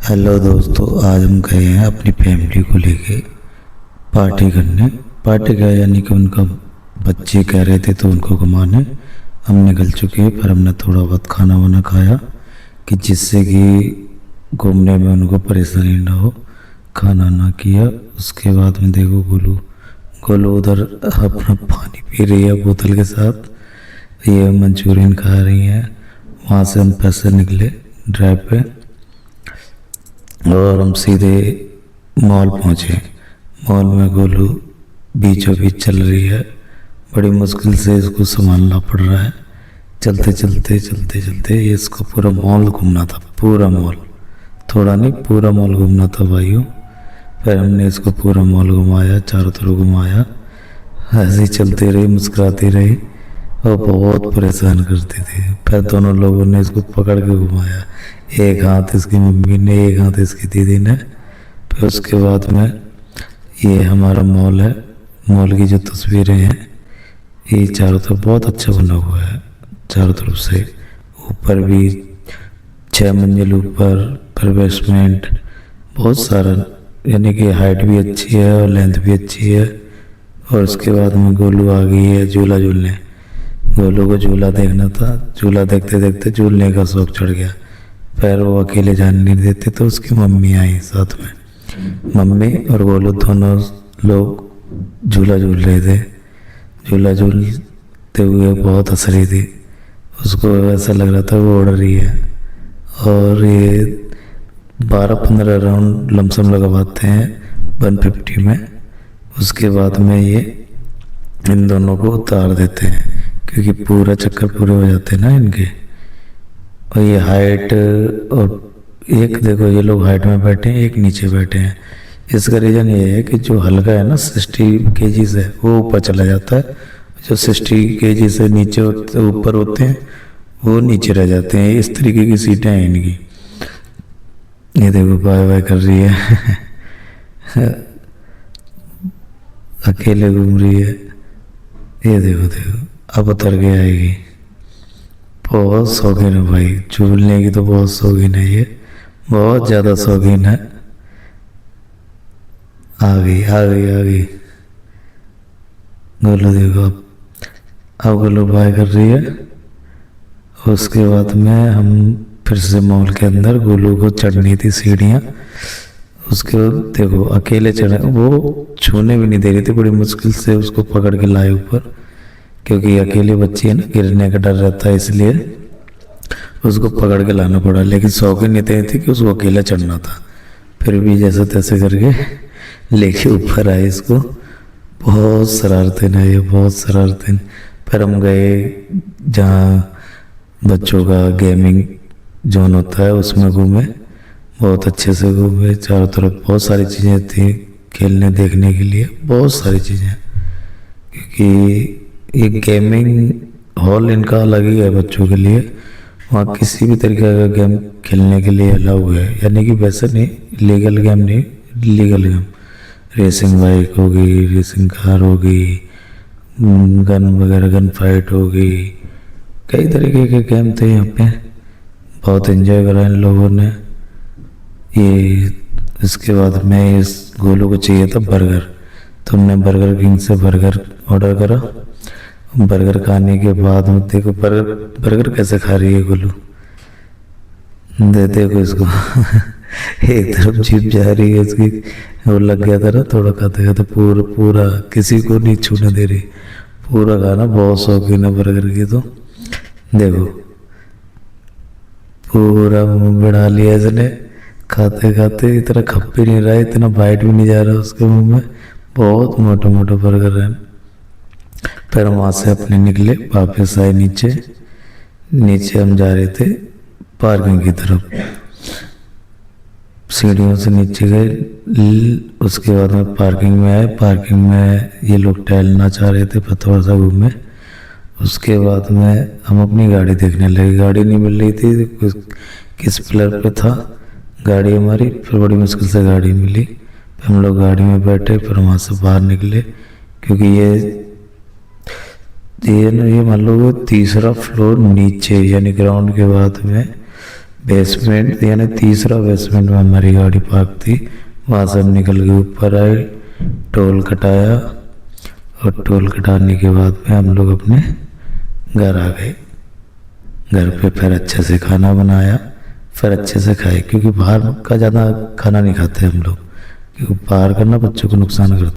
Hello दोस्तों, आज हम गए हैं अपनी फैमिली को लेके पार्टी करने। पार्टी गए यानी कि उनका बच्चे कह रहे थे तो उनको घुमाने हम निकल चुके हैं। पर हमने थोड़ा बहुत खाना वाना खाया कि जिससे कि घूमने में उनको परेशानी ना हो। खाना ना किया, उसके बाद में देखो गोलू गोलू उधर अपना पानी पी रही है बोतल के साथ, ये मंचूरियन खा रही हैं। वहाँ से हम पैसे निकले ड्राइव पे और हम सीधे मॉल पहुँचे। मॉल में गोलू बीचों बीच चल रही है, बड़ी मुश्किल से इसको संभालना पड़ रहा है। चलते चलते चलते चलते ये इसको पूरा मॉल घूमना था, पूरा मॉल, थोड़ा नहीं पूरा मॉल घूमना था भाइयों। फिर हमने इसको पूरा मॉल घुमाया, चारों तरफ घुमाया, ऐसे ही चलती रही, मुस्कुराती रही और बहुत परेशान करती थी। फिर दोनों लोगों ने इसको पकड़ के घुमाया, एक हाथ इसकी मम्मी ने, एक हाथ इसकी दीदी ने। फिर उसके बाद में ये हमारा मॉल है, मॉल की जो तस्वीरें हैं ये चारों तरफ बहुत अच्छा बना हुआ है। चारों तरफ से ऊपर भी 6 मंजिल ऊपर, फिर बेसमेंट, बहुत सारा, यानी कि हाइट भी अच्छी है और लेंथ भी अच्छी है। और उसके बाद में गोलू आ गई है झूला झूलने। गोलू को झूला देखना था, झूला देखते देखते झूलने का शौक चढ़ गया। फिर वो अकेले जाने नहीं देते तो उसकी मम्मी आई साथ में। मम्मी और गोलू दोनों लोग झूला झूल रहे थे। झूला झूलते हुए बहुत हंस रही थी, उसको ऐसा लग रहा था वो उड़ रही है। और ये 12-15 राउंड लमसम लगवाते हैं 150 में। उसके बाद में ये इन दोनों को उतार देते हैं क्योंकि पूरा चक्कर पूरे हो जाते हैं ना इनके। और ये हाइट, और एक देखो ये लोग हाइट में बैठे हैं, एक नीचे बैठे हैं। इसका रीज़न ये है कि जो हल्का है ना 60 kg है वो ऊपर चला जाता है, जो 60 kg से नीचे ऊपर होते हैं वो नीचे रह जाते हैं। इस तरीके की सीटें हैं इनकी। ये देखो बाय बाय कर रही है अकेले घूम रही है। ये देखो देखो अब उतर के आएगी। बहुत शौकीन है भाई, झूलने की तो बहुत शौकीन है, ये बहुत ज़्यादा शौकीन है। आ गई आ गई आ गई। गोलू देखो अब गोलू बाय कर रही है। उसके बाद में हम फिर से मॉल के अंदर, गोलू को चढ़नी थी सीढ़ियाँ, उसके देखो अकेले चढ़े, वो छूने भी नहीं दे रही थी, बड़ी मुश्किल से उसको पकड़ के लाए ऊपर क्योंकि अकेली बच्ची है ना, गिरने का डर रहता है, इसलिए उसको पकड़ के लाना पड़ा। लेकिन शौकीन इतनी थी कि उसको अकेला चढ़ना था। फिर भी जैसे तैसे करके लेके ऊपर आए इसको। बहुत शरारतें ना ये, बहुत शरारतें। फिर हम गए जहाँ बच्चों का गेमिंग जोन होता है, उसमें घूमे, बहुत अच्छे से घूमे। चारों तरफ बहुत सारी चीज़ें थी खेलने देखने के लिए, बहुत सारी चीज़ें, क्योंकि ये गेमिंग हॉल इनका अलग ही है बच्चों के लिए। वहाँ किसी भी तरीके का गेम खेलने के लिए अलाउ है, यानी कि वैसे नहीं, लीगल गेम नहीं, लीगल गेम। रेसिंग बाइक होगी, रेसिंग कार होगी, गन वगैरह, गन फाइट होगी, कई तरीके के गेम थे यहाँ पे। बहुत एंजॉय करा इन लोगों ने। ये इसके बाद में इस गोलू को चाहिए था बर्गर, तो हमने बर्गर किंग से बर्गर ऑर्डर करा। बर्गर खाने के बाद में देखो बर्गर कैसे खा रही है गोलू, देखो इसको एक तरफ जीभ जा रही है इसकी, वो लग गया था ना थोड़ा खाते खाते, पूरा किसी को नहीं छूने दे रही, पूरा खाना। बहुत शौकीन है बर्गर की, तो देखो पूरा मुंह में डाल लिया इसने, खाते खाते इतना खप भी नहीं रहा है, इतना बाइट भी नहीं जा रहा उसके मुंह में। बहुत मोटा मोटा बर्गर है। फिर वहाँ से अपने निकले, वापस आए नीचे हम जा रहे थे पार्किंग की तरफ। सीढ़ियों से नीचे गए, उसके बाद में पार्किंग में आए। पार्किंग में ये लोग टहलना चाह रहे थे, पर थोड़ा सा घूमे। उसके बाद में हम अपनी गाड़ी देखने लगे, गाड़ी नहीं मिल रही थी, किस पिलर पे था गाड़ी हमारी। फिर बड़ी मुश्किल से गाड़ी मिली, फिर हम लोग गाड़ी में बैठे, फिर वहाँ से बाहर निकले क्योंकि ये मान लो 3रा फ्लोर नीचे, यानी ग्राउंड के बाद में बेसमेंट यानी तीसरा बेसमेंट में हमारी गाड़ी पार्क थी। वहाँ से हम निकल के ऊपर आए, टोल कटाया और टोल कटाने के बाद में हम लोग अपने घर आ गए। घर पे फिर अच्छे से खाना बनाया, फिर अच्छे से खाए, क्योंकि बाहर का ज़्यादा खाना नहीं खाते हम लोग, क्योंकि बाहर का ना बच्चों को नुकसान करता है।